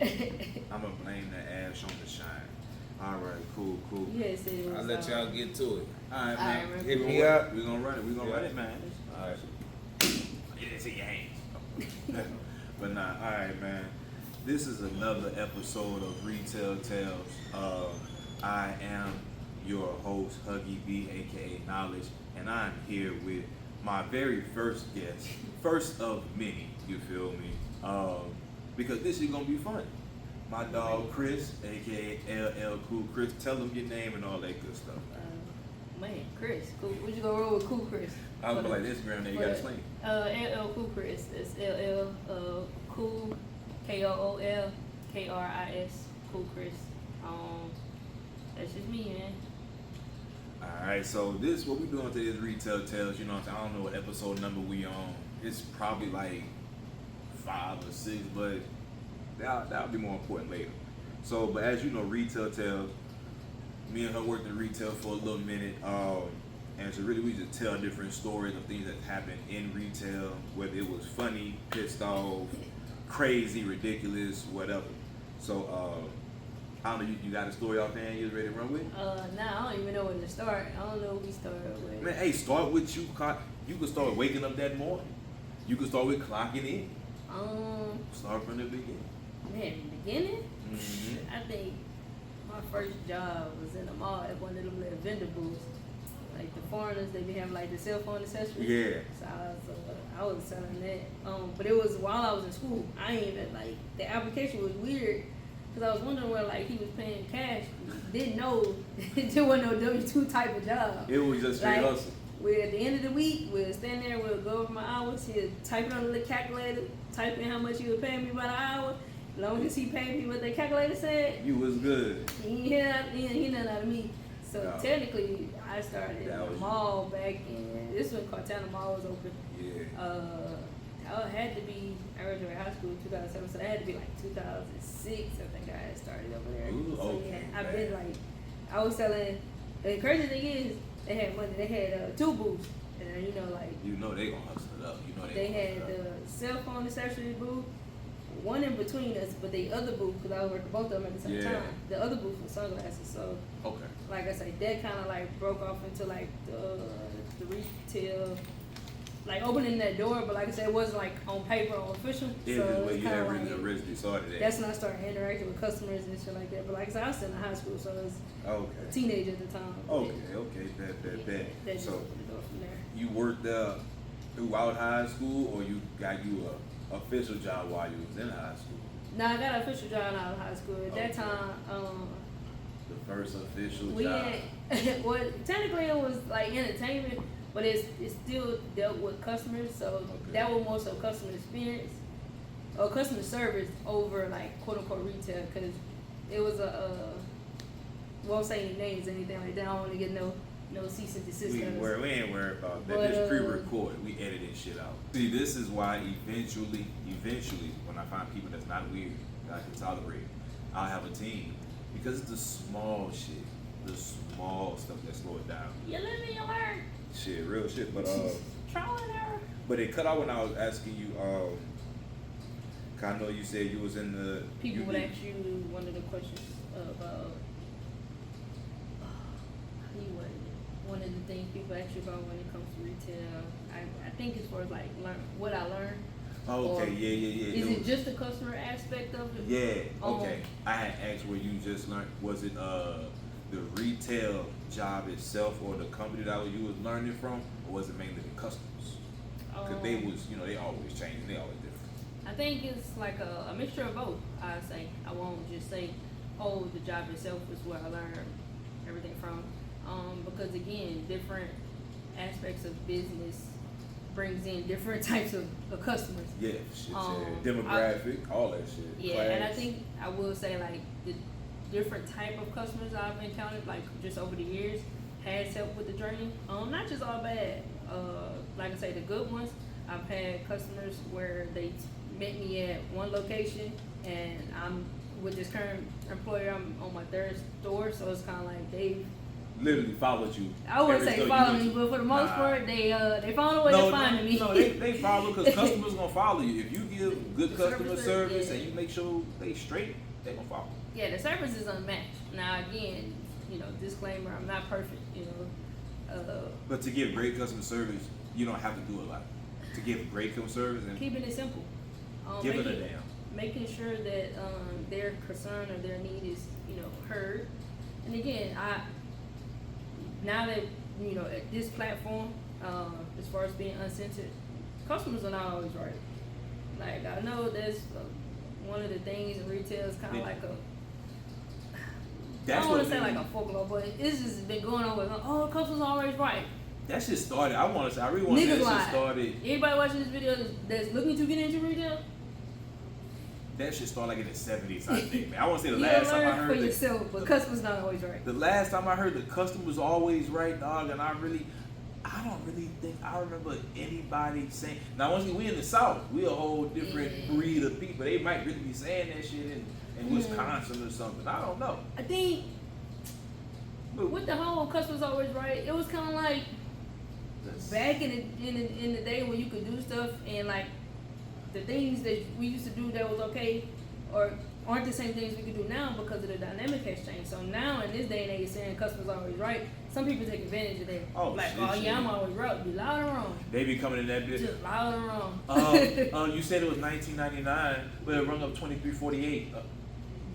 I'm gonna blame the ash on the shine. All right, cool. Yes, it was. I'll let y'all get to it. All right, man. Alright, Hit me up. We're gonna run it. We're gonna run it, man. All right. It's in your hands. But nah, all right, man. This is another episode of Retail Tales. I am your host, Huggy B, aka Knowledge, and I'm here with my very first guest, first of many. You feel me? Because this is gonna be fun. My dog Chris, aka LLkoolkris. Tell them your name and all that good stuff. Man, Chris, cool. What you gonna roll with Cool Chris? I was like, this ground there, you gotta explain. LLkoolkris. It's cool, KOOLKRIS, Cool Chris. That's just me, man. Alright, so this what we doing today is Retail Tales, you know what I'm saying? I don't know what episode number we on. It's probably like 5 or 6, but that'll be more important later. So, but as you know, Retail Tales, me and her worked in retail for a little minute, and so really we just tell different stories of things that happened in retail, whether it was funny, pissed off, crazy, ridiculous, whatever. So, I don't know, you got a story off there you ready to run with? Nah, I don't even know when to start. I don't know what we started with. Man, hey, start with you. You could start waking up that morning. You could start with clocking in. Start from the beginning. Man, in the beginning, Mm-hmm. I think my first job was in the mall at one of them little vendor booths. Like the foreigners, they be having like the cell phone accessories. Yeah. So I was selling that. But it was while I was in school. I ain't even like the application was weird because I was wondering where like he was paying cash. Didn't know there wasn't no W-2 type of job. It was just straight Like, hustle. We're at the end of the week, we'll stand there, we'll go over my hours, he'll type it on the little calculator, type in how much he was paying me by the hour. As long as he paid me what the calculator said, You was good. he ain't hear nothing out of me. So No. technically, I started in That the was- mall back in, this when Cortana Mall was open. Yeah. I had to be, I graduated high school in 2007, so that had to be like 2006, I think I had started over there. Ooh, So okay, yeah, I've man. been like, I was selling, the crazy thing is, they had money, they had 2 booths, and you know like, You know they gonna hustle it up. You know they gonna had hustle it up. the cell phone accessory booth, one in between us, but the other booth, because I worked both of them at the same Yeah. time, the other booth was sunglasses, so Okay. like I say, that kind of like broke off into like the retail, like opening that door, but like I said, it wasn't like on paper or official, Yeah, so this way it's you kind of had like, originally started that. that's when I started interacting with customers and shit like that, but like I said, I was still in high school, so I was a Okay. teenager at the time. Okay. Bet. That just So opened the door from there. you worked throughout high school, or you got you a official job while you was in high school? No, I got an official job out of high school. At that Okay. time, The first official we job. had, well, technically it was like entertainment, but it still dealt with customers, so Okay. that was more so customer experience or customer service over like quote unquote retail, because it was won't say any names or anything like that. I don't want to get no cease and desist. We ain't worried about that. But, Just pre-recorded. We edited shit out. See, this is why eventually, when I find people that's not weird, that I can tolerate, I'll have a team. Because it's the small shit, the small stuff that slow it down. You let me learn. Shit, real shit. But Trial and error. but it cut out when I was asking you. 'Cause I know you said you was in the. People would ask you one of the questions about one of the things people ask you about when it comes to retail. I think as far as like what I learned. Oh, okay, or yeah. Is it just the customer aspect of it? Yeah, okay. I had asked where you just learned. Was it the retail job itself or the company that you was learning from, or was it mainly the customers? Because they was, they always changing. They always different. I think it's like a mixture of both. I say I won't just say, oh, the job itself is where I learned everything from. Because again, different aspects of business brings in different types of customers. Yeah, shit, demographic, all that shit. Yeah, class. and I think I will say like the different type of customers I've encountered like just over the years has helped with the journey. Not just all bad. Like I say, the good ones. I've had customers where they met me at one location, and I'm with this current employer. I'm on my 3rd store, so it's kind of like they've literally followed you. I wouldn't every say store you follow went me, to. but for the most part, they found a way to find me. No, they follow because customers gonna follow you. If you give good customer service yeah. and you make sure they straight, they gonna follow. Yeah, the service is unmatched. Now again, disclaimer, I'm not perfect, But to give great customer service, you don't have to do a lot. To give great customer service and keeping it simple. give it a damn. Making sure that their concern or their need is, heard. And again, now that, at this platform, as far as being uncensored, customers are not always right. Like, I know that's one of the things in retail is kind of like I don't want to say like a folklore, but it's just been going on with, customers always right. That shit started. I really want to say that shit started. Anybody watching this video that's looking to get into retail? That shit started like in the 70s, I think, man. I want to say the last time I heard for yourself, but customers not always right. The last time I heard the customer's always right, dog, and I don't really think I remember anybody saying. Now, once we in the South, we a whole different breed of people. They might really be saying that shit in Wisconsin or something. I don't know. I think with the whole customers always right, it was kind of like back in the day when you could do stuff and like the things that we used to do that was okay or aren't the same things we can do now because of the dynamic has changed. So now in this day and age, saying customers always right, some people take advantage of that. I'm always right. Be loud and wrong. They be coming in that bitch. Just loud and wrong. You said it was $19.99, but it rung up $23.48.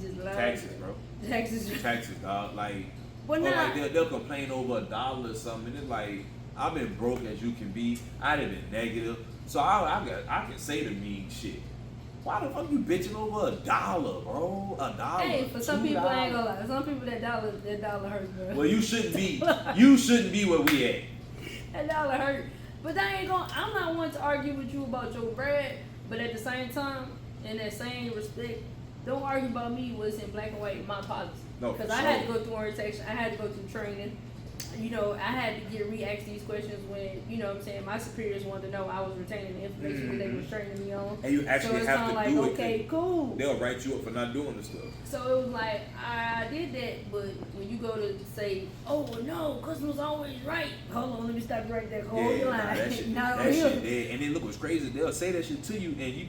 Just loud. Taxes, bro. Taxes, dog. Like, they'll complain over $1 or something. And it's like, I've been broke as you can be. I'd have been negative. So I can say the mean shit. Why the fuck you bitching over $1, bro? $1. Hey, for some people, I ain't gonna lie. Some people that dollar hurts, bro. Well, you shouldn't be. You shouldn't be where we at. That dollar hurt. But I'm not one to argue with you about your bread. But at the same time, in that same respect, don't argue about me what's in black and white in my policy. No, because I had to go through orientation. I had to go through training. I had to get re-asked these questions when, my superiors wanted to know I was retaining the information that they were training me on. And you actually have to do it. Okay, cool. They'll write you up for not doing the stuff. So it was like, I did that, but when you go to say, oh, well, no, customers always right. Hold on, let me stop you right there. Hold your line. That shit dead. And then look what's crazy. They'll say that shit to you, and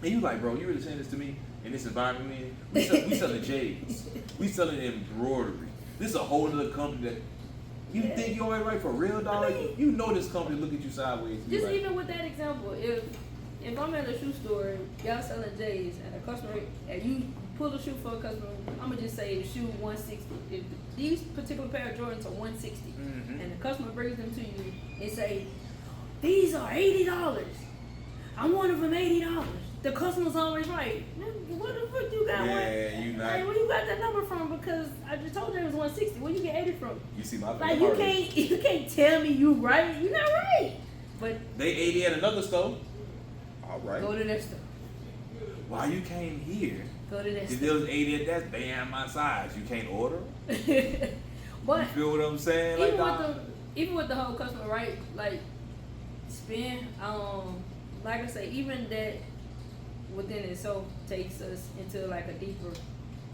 you like, bro, you really saying this to me in this environment we selling J's. We selling embroidery. This is a whole other company that you think you already right for real, dog. I mean, you know this company look at you sideways. Just right. Even with that example, if I'm at a shoe store, y'all selling J's, and a customer, and you pull a shoe for a customer, I'm gonna just say shoe 160. If these particular pair of Jordans are 160, and the customer brings them to you and say, these are $80. I wanted them $80. The customer's always right. What the fuck you got? Yeah, you not. Like, where you got that number from? Because I just told you it was 160. Where you get 80 from? You see my like you can't tell me you right. You're not right. But they 80 at another store. All right. Go to that store. Why you came here? Go to that store. If there was 80 at that, bam, my size. You can't order. But you feel what I'm saying? Even with the whole customer right, like spin. Like I say, even that within itself takes us into like a deeper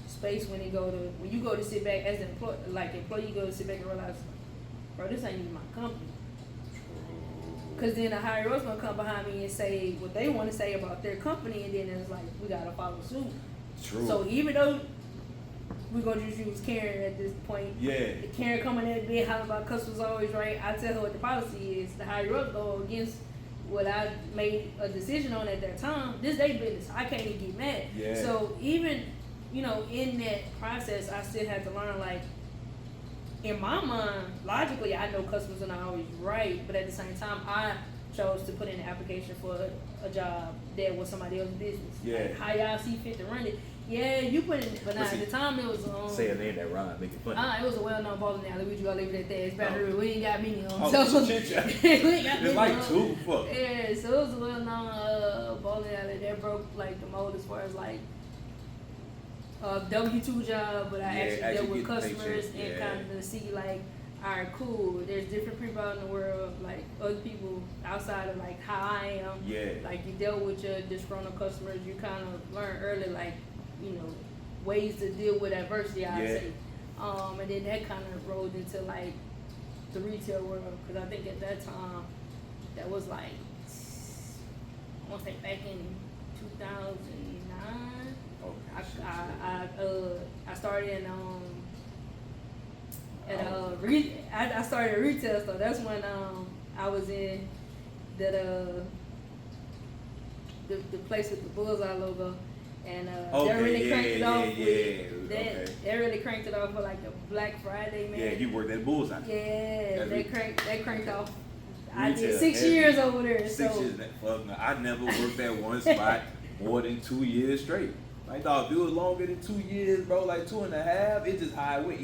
space when you go to sit back as an employee, you go to sit back and realize, bro, this ain't even my company. Because then the higher ups gonna come behind me and say what they want to say about their company, and then it's like we gotta follow suit. True. So even though we're gonna just use Karen at this point, Karen coming at me hollering about customers always right, I tell her what the policy is. The higher ups go against what I made a decision on at that time. This they business. I can't even get mad. Yeah. So even, in that process, I still had to learn, like, in my mind, logically, I know customers are not always right, but at the same time, I chose to put in an application for a job that was somebody else's business. Yeah. Like, how y'all see fit to run it. Yeah, you put it, but at the time it was say a name that rhyme, make it funny. It was a well-known bowling alley. We just leave it at that. It's Baton Rouge. We ain't got many on. It's like two. Fuck. Yeah, so it was a well-known bowling alley that broke like the mold as far as like W-2 job, but I actually dealt with customers and kind of to see like, all right, cool. There's different people out in the world, like other people outside of like how I am. Yeah. Like you dealt with your disgruntled customers. You kind of learn early, like, ways to deal with adversity, I'd say. And then that kind of rolled into like the retail world, because I think at that time that was like, I want to say back in 2009. I started in I started a retail store. That's when I was in the place with the bullseye logo, and they really cranked it off with that. They really cranked it off for like the Black Friday, man. Yeah, you worked at Bullseye. Yeah, they cranked off. I Retail, did 6 years over there. 6 so years. Fuck no, I never worked at one spot more than 2 years straight. Like, dog, if it was longer than 2 years, bro, like 2.5, it's just how it went.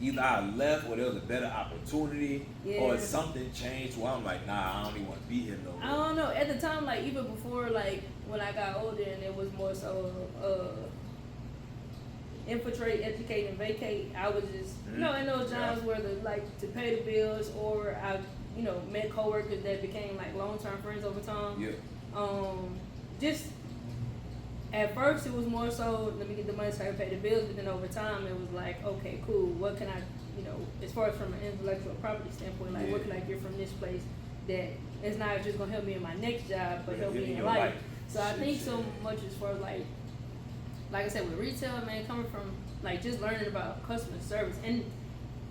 Either I left or there was a better opportunity, or something changed where I'm like, nah, I don't even want to be here no more. I don't know. At the time, like even before, like when I got older, and it was more so infiltrate, educate, and vacate. I was just in those jobs where to pay the bills, or I met coworkers that became like long-term friends over time. Yeah. Just at first it was more so let me get the money so I can pay the bills, but then over time it was like, okay, cool, what can I, as far as from an intellectual property standpoint, like what can I get from this place that it's not just gonna help me in my next job, but help me in life. So I think so much as far as like I said with retail, man, coming from like just learning about customer service, and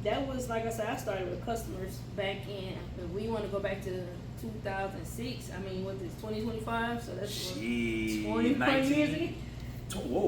that was like I said, I started with customers back in. If we want to go back to 2006, I mean, what is 2025? So that's 20 years ago. Whoa.